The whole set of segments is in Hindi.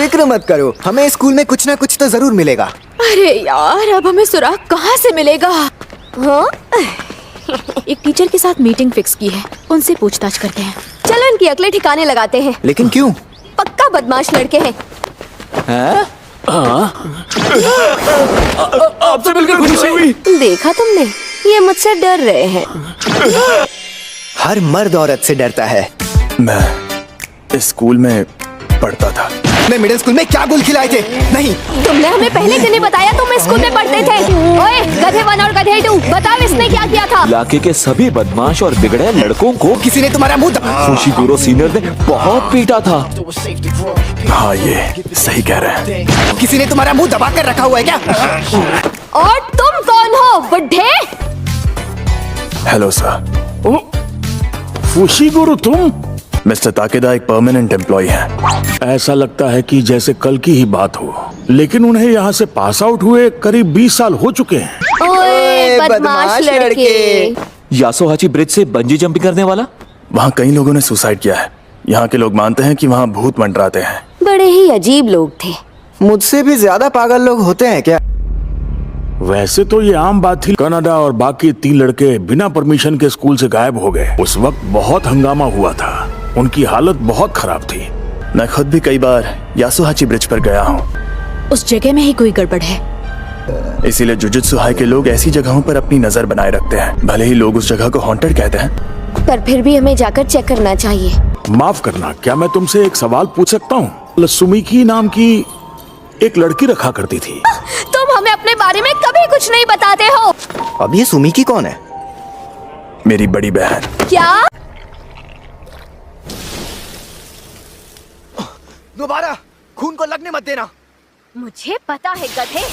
फिक्र मत करो, हमें स्कूल में कुछ ना कुछ तो जरूर मिलेगा। अरे यार, अब हमें सुराग कहाँ से मिलेगा? हाँ? एक टीचर के साथ मीटिंग फिक्स की है, उनसे पूछताछ करते हैं। चलो इनकी अकलें ठिकाने लगाते हैं। लेकिन क्यों? पक्का बदमाश लड़के हैं। आपसे मिलकर खुशी हुई। देखा तुमने, ये मुझसे डर रहे हैं। हर मर्द औरत से डरता है। मैं इस स्कूल में पढ़ता था। मैं मिडिल स्कूल में क्या गुल खिलाए थे? नहीं, तुमने हमें पहले क्यों नहीं बताया तुम इस स्कूल में पढ़ते थे? ओए, गधे 1 और गधे 2, बताओ इसने क्या किया था? इलाके के सभी बदमाश और बिगड़े लड़कों को किसी ने तुम्हारा मुंह फुशिगुरो सीनियर ने बहुत पीटा था। हाँ, ये सही कह रहे हैं। किसी ने तुम्हारा मुंह दबा कर रखा हुआ है क्या? और तुम कौन हो, बुड्ढे? Hello sir. ओ, फुशिगुरु तुम? मिस्टर ताकेदा एक परमानेंट एम्प्लॉय है। ऐसा लगता है कि जैसे कल की ही बात हो, लेकिन उन्हें यहाँ से पास आउट हुए करीब 20 साल हो चुके हैं। ओए, बदमाश लड़के। यासोहाची ब्रिज से बंजी जंपिंग करने वाला? वहाँ कई लोगों ने सुसाइड किया है। यहाँ के लोग मानते हैं कि वहाँ भूत मंडराते हैं। बड़े ही अजीब लोग थे। मुझसे भी ज्यादा पागल लोग होते हैं क्या? वैसे तो ये आम बात थी। कनाडा और बाकी 3 लड़के बिना परमिशन के स्कूल से गायब हो गए। उस वक्त बहुत हंगामा हुआ था, उनकी हालत बहुत खराब थी। मैं खुद भी कई बार यासोहाची ब्रिज पर गया हूँ। उस जगह में ही कोई गड़बड़ है। इसीलिए जुजुत्सु हाई के लोग ऐसी जगहों पर अपनी नजर बनाए रखते हैं। भले ही लोग उस जगह को हॉन्टेड कहते हैं, पर फिर भी हमें जाकर चेक करना चाहिए। माफ करना, क्या मैं तुमसे एक सवाल पूछ सकता हूँ? सुमिकी नाम की एक लड़की रखा करती थी। तुम हमें अपने बारे में कभी कुछ नहीं बताते हो। अब ये सुमिकी कौन है? मेरी बड़ी बहन। क्या? दोबारा खून को लगने मत देना। मुझे पता है गधे।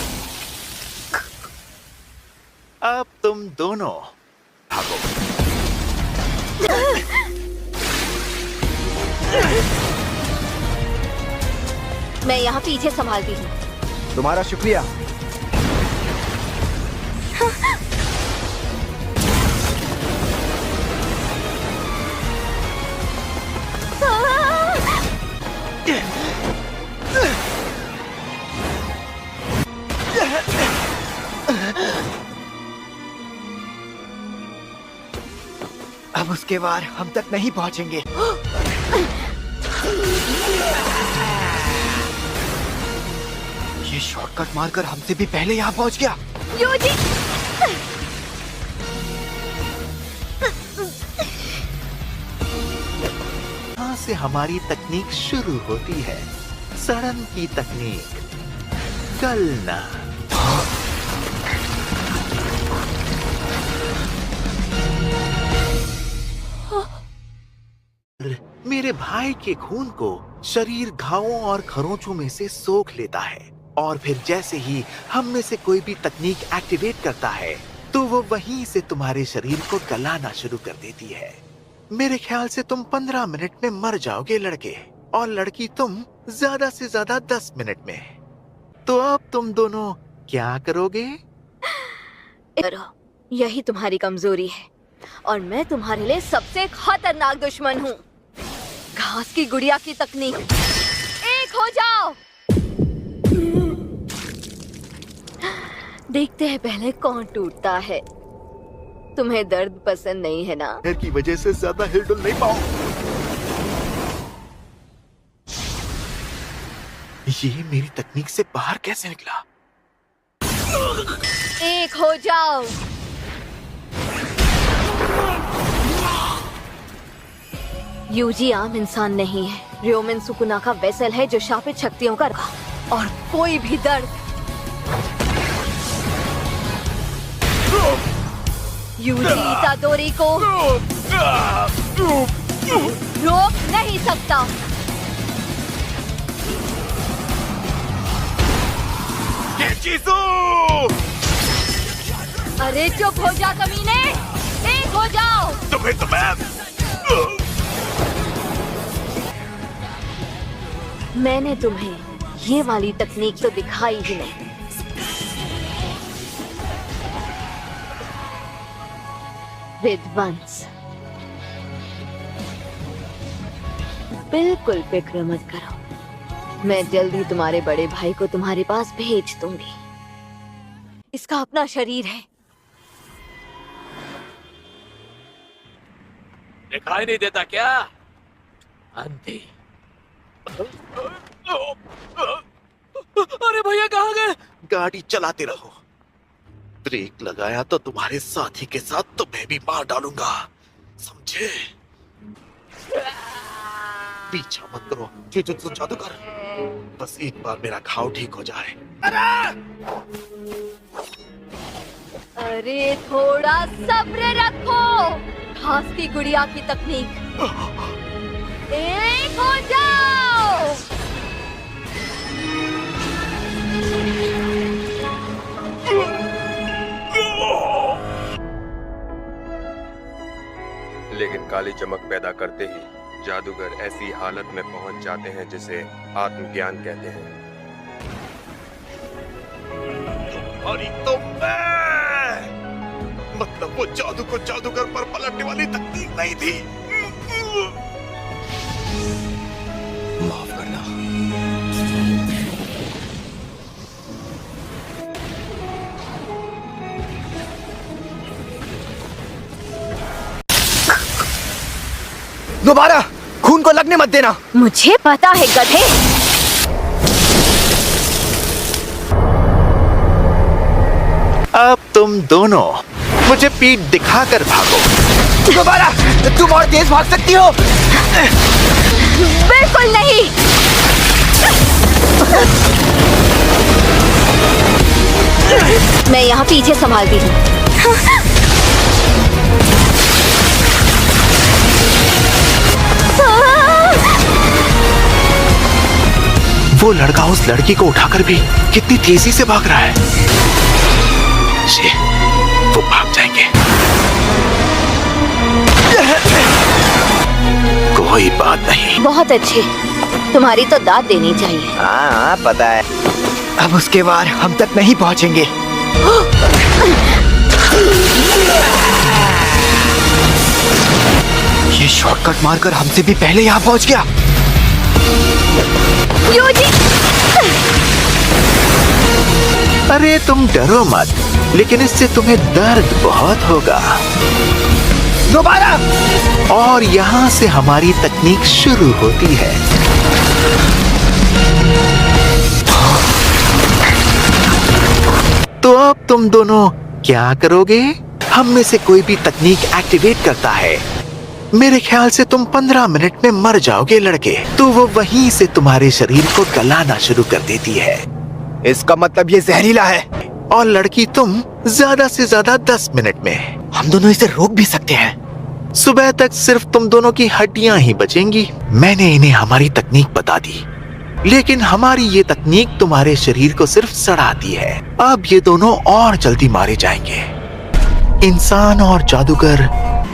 अब तुम दोनों भागो। मैं यहाँ पीछे संभालती हूँ। तुम्हारा शुक्रिया। अब उसके वार हम तक नहीं पहुंचेंगे। ये शॉर्टकट मारकर हमसे भी पहले यहाँ पहुंच गया। यूजी! यहाँ से हमारी तकनीक शुरू होती है। सड़न की तकनीक। गलना। मेरे भाई के खून को शरीर घावों और खरोंचों में से सोख लेता है, और फिर जैसे ही हम में से कोई भी तकनीक एक्टिवेट करता है तो वो वहीं से तुम्हारे शरीर को गलाना शुरू कर देती है। मेरे ख्याल से तुम 15 मिनट में मर जाओगे लड़के, और लड़की तुम ज्यादा से ज्यादा 10 मिनट में। तो अब तुम दोनों क्या करोगे? यही तुम्हारी कमजोरी है, और मैं तुम्हारे लिए सबसे खतरनाक दुश्मन हूँ। घास की गुड़िया की तकनीक। एक हो जाओ। देखते हैं पहले कौन टूटता है। तुम्हें दर्द पसंद नहीं है ना? डर की वजह से ज्यादा हिलडुल नहीं पाओ। ये मेरी तकनीक से बाहर कैसे निकला? एक हो जाओ। यूजी आम इंसान नहीं है। र्योमेन सुकुनाका वेसल है जो शापित शक्तियों का, और कोई भी दर्द यूजी इतादोरी को रोक नहीं सकता। अरे चुप हो जा कमीने, एक हो जाओ। तुम्हें तो मैंने तुम्हें ये वाली तकनीक तो दिखाई ही नहीं। विध्वंस। बिल्कुल फिक्र मत करो, मैं जल्दी तुम्हारे बड़े भाई को तुम्हारे पास भेज दूंगी। इसका अपना शरीर है। दिखाई नहीं देता क्या? अंधी। अरे भैया कहाँ गए? गाड़ी चलाते रहो। ब्रेक लगाया तो तुम्हारे साथी के साथ तुम्हें भी मार डालूंगा, समझे? पीछा मत करो जुजुत्सु जादूगर, बस एक बार मेरा घाव ठीक हो जाए। अरे थोड़ा सब्र रखो। घास की गुड़िया की तकनीक। एक हो जाओ। लेकिन काली चमक पैदा करते ही जादूगर ऐसी हालत में पहुंच जाते हैं जिसे आत्मज्ञान कहते हैं। तुम्हारी तो मैं, मतलब वो जादू को जादूगर पर पलटने वाली तकनीक नहीं थी। माफ करना। दोबारा खून को लगने मत देना। मुझे पता है गधे। अब तुम दोनों मुझे पीठ दिखाकर भागो। दोबारा तुम और तेज भाग सकती हो। बिल्कुल नहीं। मैं यहाँ पीछे संभालती हूँ। वो लड़का उस लड़की को उठाकर भी कितनी तेजी से भाग रहा है। वो भाग जाएंगे। कोई बात नहीं। बहुत अच्छे। तुम्हारी तो दाद देनी चाहिए। हाँ पता है। अब उसके बाद हम तक नहीं पहुंचेंगे। ये शॉर्टकट मारकर हमसे भी पहले यहाँ पहुंच गया। यूजी! अरे तुम डरो मत, लेकिन इससे तुम्हें दर्द बहुत होगा। दोबारा। और यहाँ से हमारी तकनीक शुरू होती है। तो अब तुम दोनों क्या करोगे? हम में से कोई भी तकनीक एक्टिवेट करता है, मेरे ख्याल से तुम 15 मिनट में मर जाओगे लड़के। तो वो वहीं से तुम्हारे शरीर को गलाना शुरू कर देती है। इसका मतलब ये जहरीला है। और लड़की तुम ज्यादा से ज्यादा 10 मिनट में। हम दोनों इसे रोक भी सकते हैं। सुबह तक सिर्फ तुम दोनों की हड्डियां ही बचेंगी। मैंने इन्हें हमारी तकनीक बता दी, लेकिन हमारी ये तकनीक तुम्हारे शरीर को सिर्फ सड़ाती है। अब ये दोनों और जल्दी मारे जाएंगे। इंसान और जादूगर।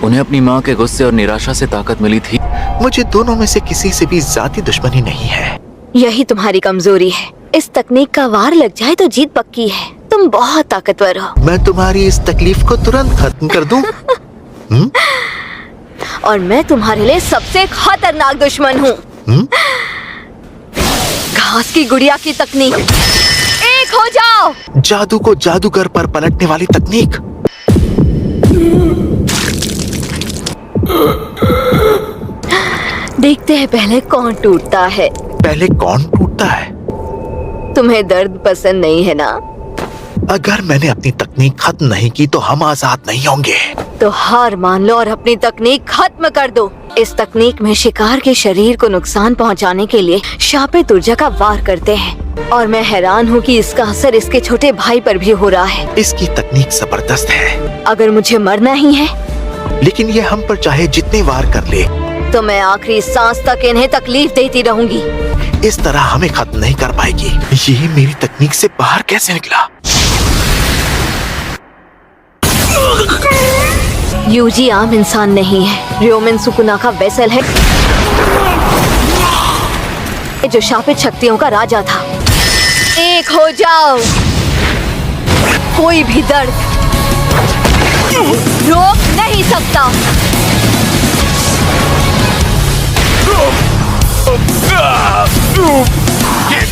उन्हें अपनी माँ के गुस्से और निराशा से ताकत मिली थी। मुझे दोनों में से किसी से भी जाती दुश्मनी नहीं है। यही तुम्हारी कमजोरी है। इस तकनीक का वार लग जाए तो जीत पक्की है। तुम बहुत ताकतवर हो। मैं तुम्हारी इस तकलीफ को तुरंत खत्म कर दूं। और मैं तुम्हारे लिए सबसे खतरनाक दुश्मन हूँ। घास की गुड़िया की तकनीक। एक हो जाओ। जादू को जादूगर पर पलटने वाली तकनीक। देखते हैं पहले कौन टूटता है। पहले कौन टूटता है? तुम्हें दर्द पसंद नहीं है ना? अगर मैंने अपनी तकनीक खत्म नहीं की तो हम आजाद नहीं होंगे। तो हार मान लो और अपनी तकनीक खत्म कर दो। इस तकनीक में शिकार के शरीर को नुकसान पहुंचाने के लिए शापित ऊर्जा का वार करते हैं। और मैं हैरान हूँ कि इसका असर इसके छोटे भाई पर भी हो रहा है। इसकी तकनीक जबरदस्त है। अगर मुझे मरना ही है, लेकिन ये हम पर चाहे जितने वार कर ले, तो मैं आखिरी सांस तक इन्हें तकलीफ देती रहूंगी। इस तरह हमें खत्म नहीं कर पाएगी। ये मेरी तकनीक से बाहर कैसे निकला? यूजी आम इंसान नहीं है। र्योमेन सुकुना का वेसल है, जो शापित शक्तियों का राजा था। एक हो जाओ। कोई भी दर्द रोक नहीं सकता।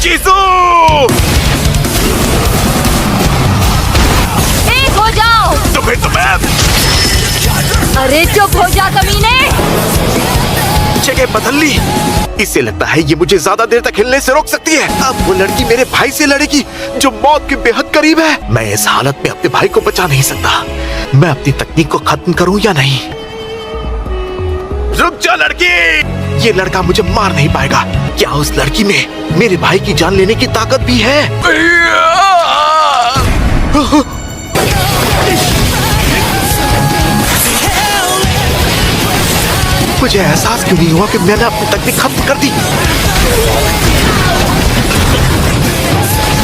जीसू! एक हो जाओ। तो फिर तो मैं अरे चुप हो जा कमीने। जगह बदल ली। इससे लगता है ये मुझे ज्यादा देर तक हिलने से रोक सकती है। अब वो लड़की मेरे भाई से लड़ेगी जो मौत के बेहद करीब है। मैं इस हालत में अपने भाई को बचा नहीं सकता। मैं अपनी तकनीक को खत्म करूं या नहीं? रुक जा लड़की! ये लड़का मुझे मार नहीं पाएगा। क्या उस लड़की में मेरे भाई की जान लेने की ताकत भी है? मुझे एहसास क्यों नहीं हुआ कि मैंने अपनी तकनीक खत्म कर दी?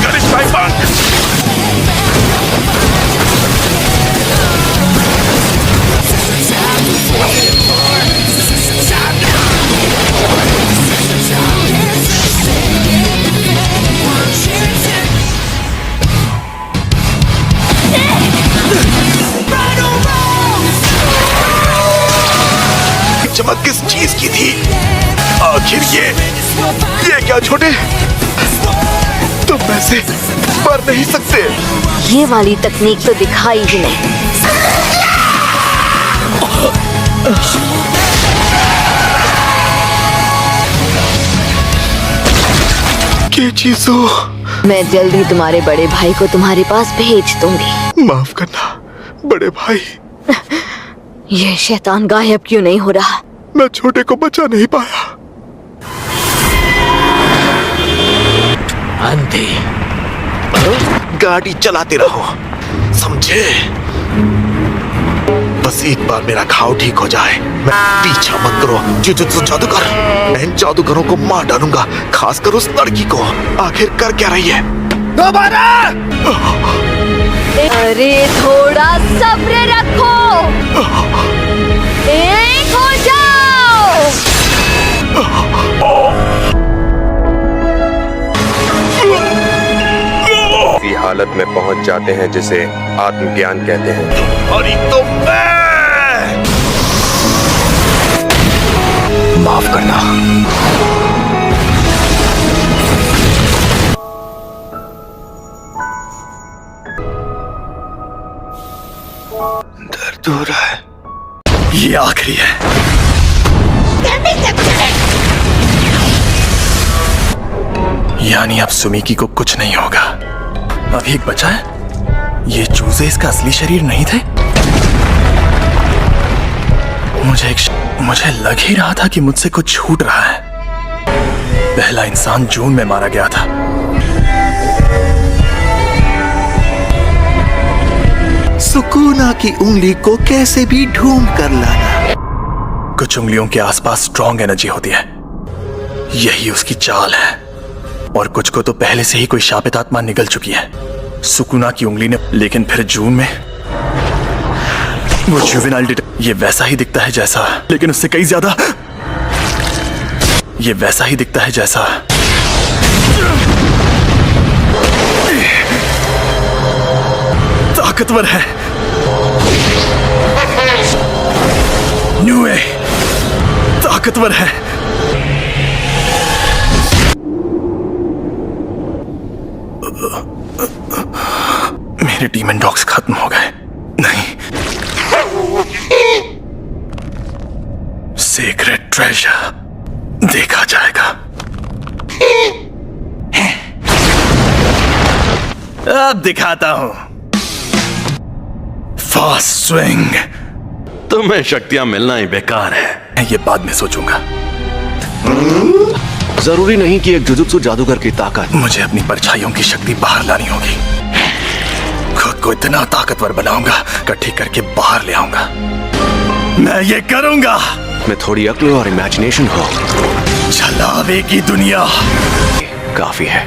करिश्मा पंख! चमक किस चीज की थी? आखिर ये क्या छोटे? तुम वैसे मर नहीं सकते। ये वाली तकनीक तो दिखाई ही नहीं। क्या चीज़ हो? मैं जल्दी तुम्हारे बड़े भाई को तुम्हारे पास भेज दूंगी। माफ करना बड़े भाई। ये शैतान गायब क्यों नहीं हो रहा? मैं छोटे को बचा नहीं पाया। अंधी। गाड़ी चलाते रहो, समझे? बस एक बार मेरा घाव ठीक हो जाए। मैं पीछा मत करो जुजुत्सु जादूगर। मैं इन जादूगरों को मार डालूंगा, खासकर उस लड़की को। आखिर कर क्या रही है? दोबारा! अरे थोड़ा सब्र रखो। एक हो जाओ। ऐसी हालत में पहुंच जाते हैं जिसे आत्मज्ञान कहते हैं। और तो मैं माफ करना। दर्द हो रहा है। ये आखिरी है। यानी अब सुमीकी को कुछ नहीं होगा। अभी एक बचा है। ये चूजे इसका असली शरीर नहीं थे। मुझे लग ही रहा था कि मुझसे कुछ छूट रहा है। पहला इंसान जून में मारा गया था। सुकूना की उंगली को कैसे भी ढूंढ कर लाना। कुछ उंगलियों के आसपास स्ट्रॉन्ग एनर्जी होती है। यही उसकी चाल है। और कुछ को तो पहले से ही कोई शापित आत्मा निगल चुकी है। सुकूना की उंगली ने। लेकिन फिर जून में वो जुवेनाइल ये वैसा ही दिखता है जैसा, लेकिन उससे कई ज्यादा। ये वैसा ही दिखता है जैसा। ताकतवर है। न्यूए ताकतवर है। मेरे डीमन डॉग्स खत्म हो गए। नहीं, सीक्रेट ट्रेजर देखा जाएगा। अब दिखाता हूं। Fast swing. तुम्हें शक्तियां मिलना ही बेकार है। ये बाद में सोचूंगा। जरूरी नहीं कि एक जुजुत्सु जादूगर की ताकत। मुझे अपनी परछाइयों की शक्ति बाहर लानी होगी। खुद को इतना ताकतवर बनाऊंगा, इकट्ठी करके बाहर ले आऊंगा। मैं ये करूंगा। में थोड़ी अक्ल और इमेजिनेशन हो, छलावे की दुनिया काफी है।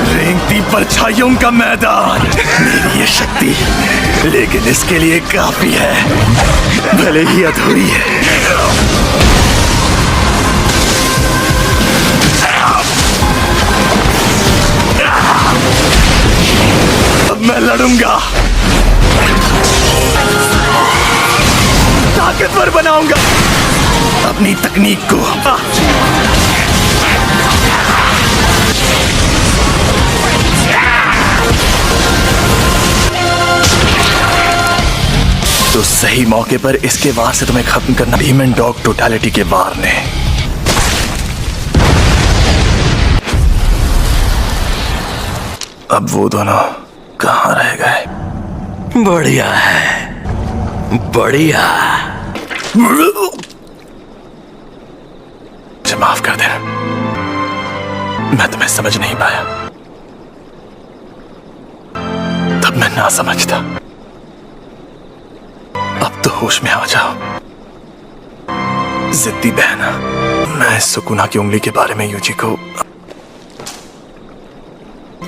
रेंगती परछाइयों का मैदान मेरी ये शक्ति, लेकिन इसके लिए काफी है, भले ही अधूरी है। अब मैं लड़ूंगा, ताकतवर बनाऊंगा। अपनी तकनीक को। तो सही मौके पर इसके वार से तुम्हें खत्म करना डीमन डॉग टोटलिटी के वार ने। अब वो दोनों कहाँ रह गए? बढ़िया है, बढ़िया। मुझे माफ कर देना, मैं तुम्हें समझ नहीं पाया। तब मैं ना समझता। अब तो होश में आ जाओ जिद्दी बहना। मैं सुकुना की उंगली के बारे में यूजी को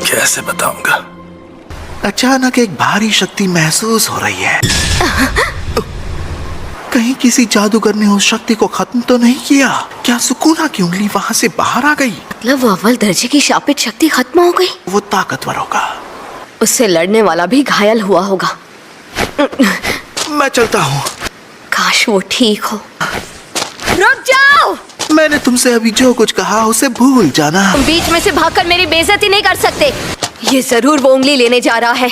कैसे बताऊंगा? अचानक एक भारी शक्ति महसूस हो रही है। कहीं किसी जादूगर ने उस शक्ति को खत्म तो नहीं किया? क्या सुकुना की उंगली वहाँ से बाहर आ गई? मतलब वो अव्वल दर्जे की शापित शक्ति खत्म हो गई? वो ताकतवर होगा। उससे लड़ने वाला भी घायल हुआ होगा। मैं चलता हूँ। काश वो ठीक हो। रुक जाओ! मैंने तुमसे अभी जो कुछ कहा उसे भूल जाना। तुम बीच में से भागकर मेरी बेइज्जती नहीं कर सकते। ये जरूर वो उंगली लेने जा रहा है।